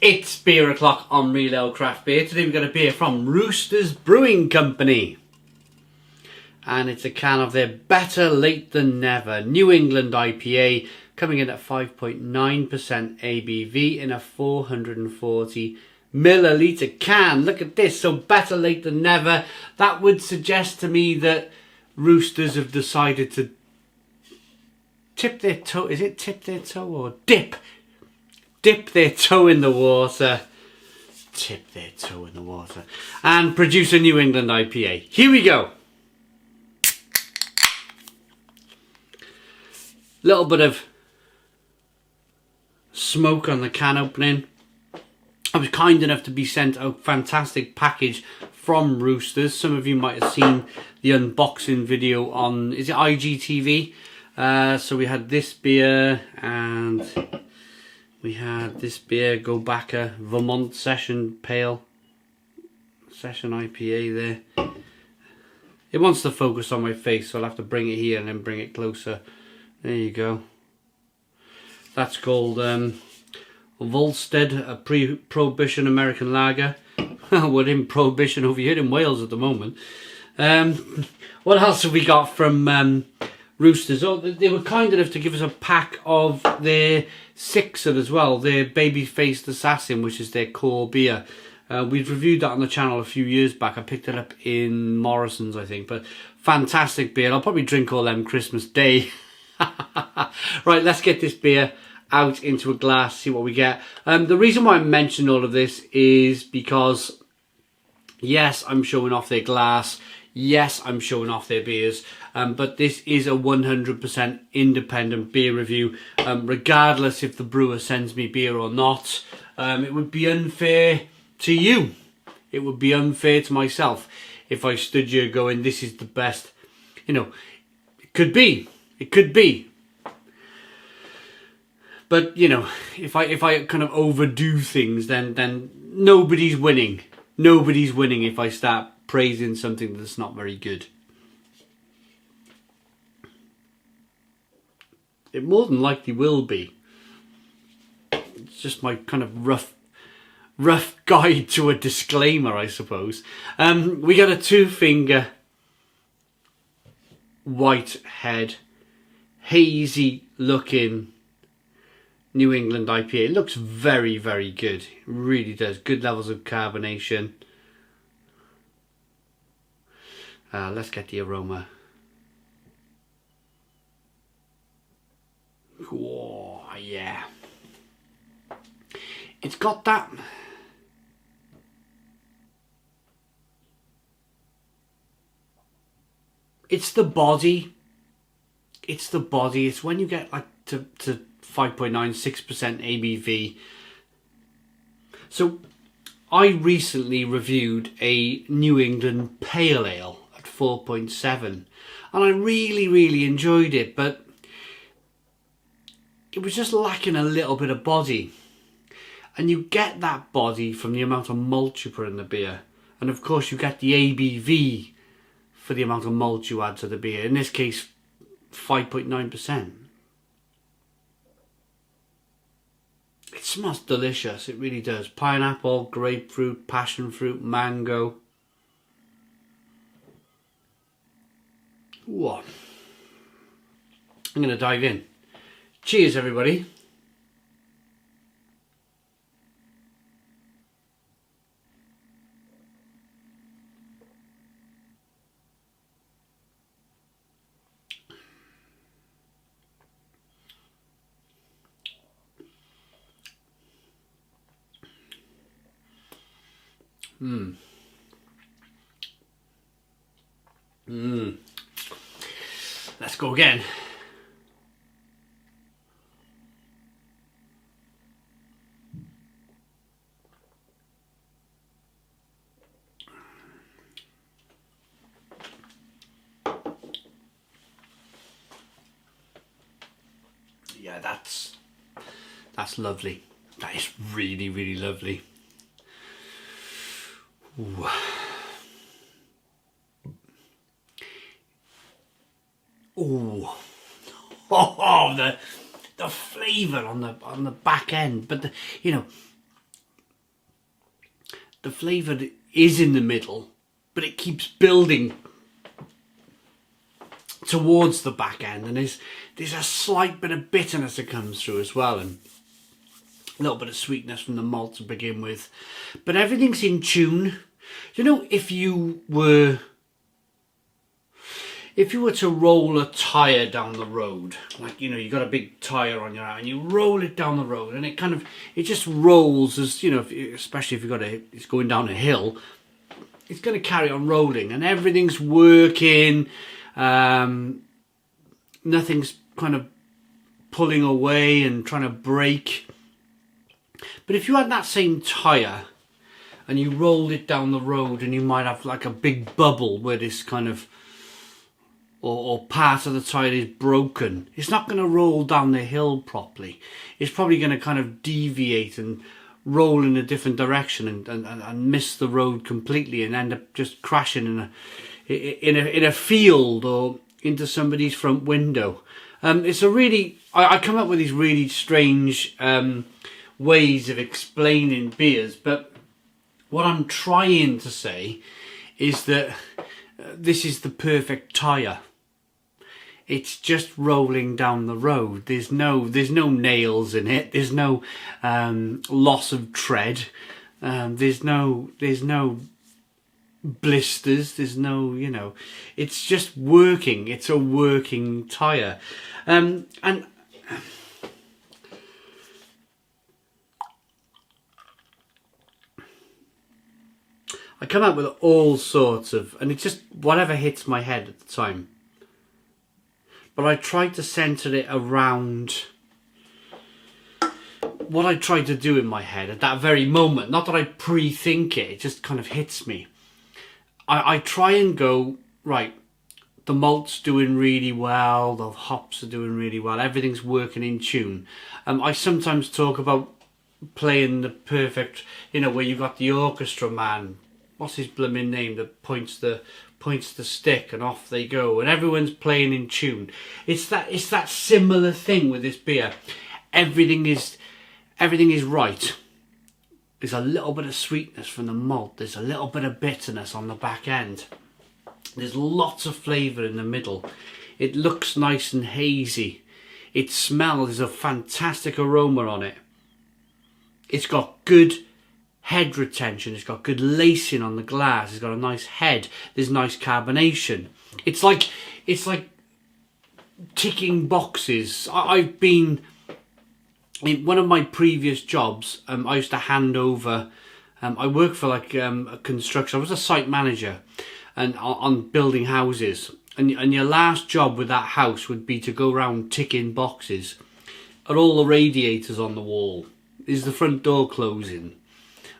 It's beer o'clock on Real Ale Craft Beer. Today we've got a beer from Roosters Brewing Company. And it's a can of their Better Late Than Never New England IPA, coming in at 5.9% ABV in a 440 milliliter can. Look at this, so better late than never. That would suggest to me that Roosters have decided to tip their toe. Is it tip their toe or dip? Dip their toe in the water. Tip their toe in the water. And produce a New England IPA. Here we go. Little bit of smoke on the can opening. I was kind enough to be sent a fantastic package from Roosters. Some of you might have seen the unboxing video on, is it IGTV? So we had this beer and we had this beer, Go Backer Vermont Session Pale. Session IPA there. It wants to focus on my face, so I'll have to bring it here and then bring it closer. There you go. That's called Volstead, a pre-Prohibition American lager. We're in Prohibition over here in Wales at the moment. What else have we got from Roosters? Oh, they were kind enough to give us a pack of their Sixer as well, their Baby-Faced Assassin, which is their core beer. We've reviewed that on the channel a few years back. I picked it up in Morrison's, I think, but fantastic beer. I'll probably drink all them Christmas Day. Right, let's get this beer out into a glass, see what we get. The reason why I mention all of this is because, yes, I'm showing off their glass. Yes, I'm showing off their beers. But this is a 100% independent beer review. Regardless if the brewer sends me beer or not, it would be unfair to you. It would be unfair to myself if I stood here going, this is the best. You know, it could be. It could be. But, you know, if I kind of overdo things, then nobody's winning. Nobody's winning if I start praising something that's not very good. It more than likely will be. It's just my kind of rough guide to a disclaimer, I suppose. We got a 2-finger white head, hazy looking New England IPA. It looks very, very good. It really does. Good levels of carbonation. Let's get the aroma. Oh, yeah. It's got that. It's the body. It's the body. It's when you get like to 5.9, 6% ABV. So I recently reviewed a New England Pale Ale at 4.7 and I really enjoyed it, but it was just lacking a little bit of body. And you get that body from the amount of malt you put in the beer. And of course you get the ABV for the amount of malt you add to the beer. In this case, 5.9%. It smells delicious, it really does. Pineapple, grapefruit, passion fruit, mango. Ooh. I'm going to dive in. Cheers, everybody. Let's go again. Yeah, that's lovely. That is really lovely. Ooh. Ooh. Oh, the flavour on the back end, but you know, the flavour is in the middle, but it keeps building towards the back end, and there's a slight bit of bitterness that comes through as well, and a little bit of sweetness from the malt to begin with, but everything's in tune. You know, if you were to roll a tyre down the road, like, you know, you got a big tyre on your arm and you roll it down the road, and it just rolls, as you know, especially if it's going down a hill, it's going to carry on rolling, and everything's working. Nothing's kind of pulling away and trying to break. But if you had that same tyre and you rolled it down the road, and you might have like a big bubble where this kind of, or part of the tyre is broken, it's not going to roll down the hill properly. It's probably going to kind of deviate and roll in a different direction and miss the road completely, and end up just crashing in a field or into somebody's front window. It's a really, I come up with these really strange ways of explaining beers, but what I'm trying to say is that this is the perfect tyre. It's just rolling down the road. There's no nails in it. There's no loss of tread. There's no blisters. There's no, you know, it's just working. It's a working tyre. And I come up with all sorts of, and it's just whatever hits my head at the time. But I tried to centre it around what I tried to do in my head at that very moment. Not that I pre-think it, it just kind of hits me. I try and go, right, the malt's doing really well, the hops are doing really well, everything's working in tune. I sometimes talk about playing the perfect, you know, where you got the orchestra man, what's his blooming name, that points the stick and off they go, and everyone's playing in tune. It's that similar thing with this beer. Everything is right. There's a little bit of sweetness from the malt. There's a little bit of bitterness on the back end. There's lots of flavour in the middle. It looks nice and hazy. It smells, there's a fantastic aroma on it. It's got good head retention. It's got good lacing on the glass. It's got a nice head. There's nice carbonation. It's like ticking boxes. I've been, in one of my previous jobs, I used to hand over, I worked for like a construction, I was a site manager and on building houses, and your last job with that house would be to go around ticking boxes. Are all the radiators on the wall? Is the front door closing?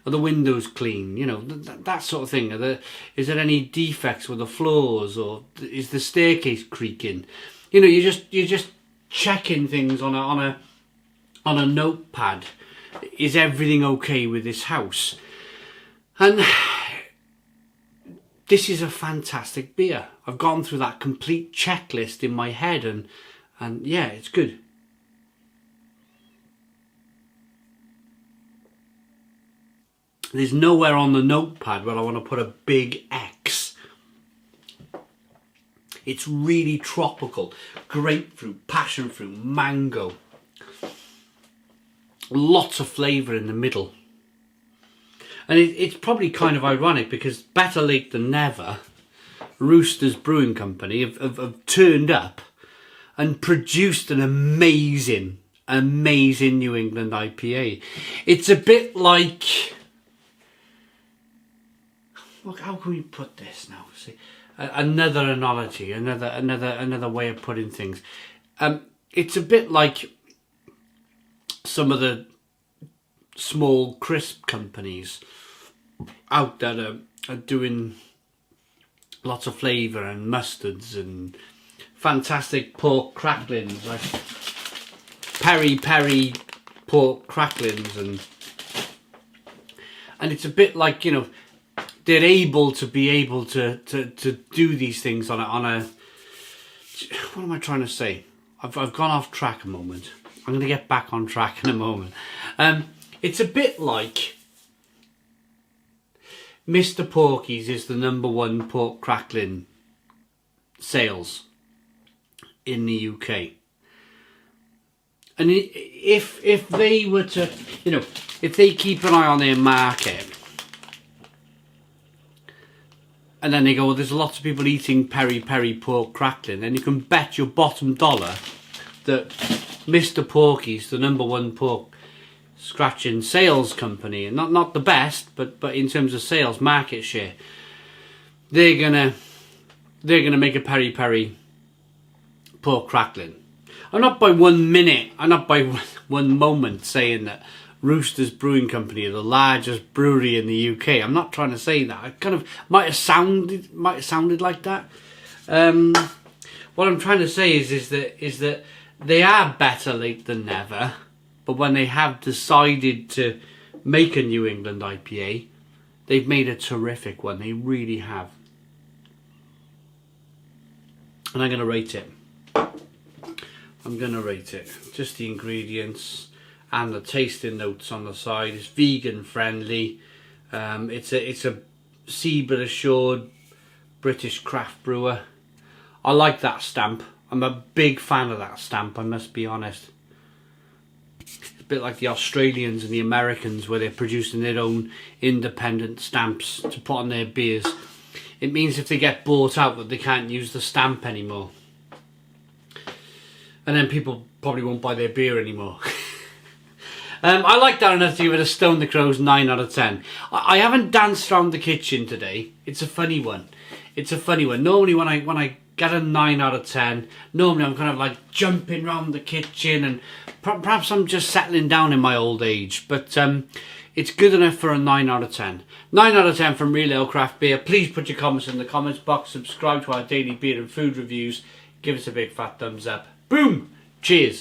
Are the windows clean? You know, that sort of thing. Is there any defects with the floors, or is the staircase creaking? You know, you're just checking things on a notepad. Is everything okay with this house? And this is a fantastic beer. I've gone through that complete checklist in my head, and yeah, it's good. There's nowhere on the notepad where I want to put a big X. It's really tropical. Grapefruit, passion fruit, mango. Lots of flavour in the middle. And it's probably kind of ironic, because better late than never, Roosters Brewing Company have turned up and produced an amazing New England IPA. It's a bit like, look, how can we put this now? See, another analogy, another way of putting things. It's a bit like some of the small crisp companies out there are doing lots of flavour and mustards and fantastic pork cracklings, like peri pork cracklings, and it's a bit like, you know, they're able to do these things on a what am I trying to say? I've gone off track a moment. I'm going to get back on track in a moment. It's a bit like Mr. Porky's is the #1 pork crackling sales in the UK. And if they were to, you know, if they keep an eye on their market, and then they go, well, there's lots of people eating peri peri pork crackling, then you can bet your bottom dollar that Mr. Porky's, the #1 pork scratching sales company, and not the best, but in terms of sales market share, they're gonna make a peri peri pork crackling. I'm not by 1 minute, I'm not by one moment saying that Roosters Brewing Company are the largest brewery in the UK. I'm not trying to say that. I kind of might have sounded like that. What I'm trying to say is that they are better late than never. But when they have decided to make a New England IPA, they've made a terrific one. They really have. And I'm going to rate it. Just the ingredients and the tasting notes on the side. It's vegan friendly. It's a CBA assured British craft brewer. I like that stamp. I'm a big fan of that stamp, I must be honest. It's a bit like the Australians and the Americans, where they're producing their own independent stamps to put on their beers. It means if they get bought out that they can't use the stamp anymore. And then people probably won't buy their beer anymore. I like that enough to give it a Stone the Crows 9 out of 10. I haven't danced around the kitchen today. It's a funny one. Normally when I get a 9 out of 10, normally I'm kind of like jumping around the kitchen, and perhaps I'm just settling down in my old age. But it's good enough for a 9 out of 10. 9 out of 10 from Real Ale Craft Beer. Please put your comments in the comments box. Subscribe to our daily beer and food reviews. Give us a big fat thumbs up. Boom! Cheers!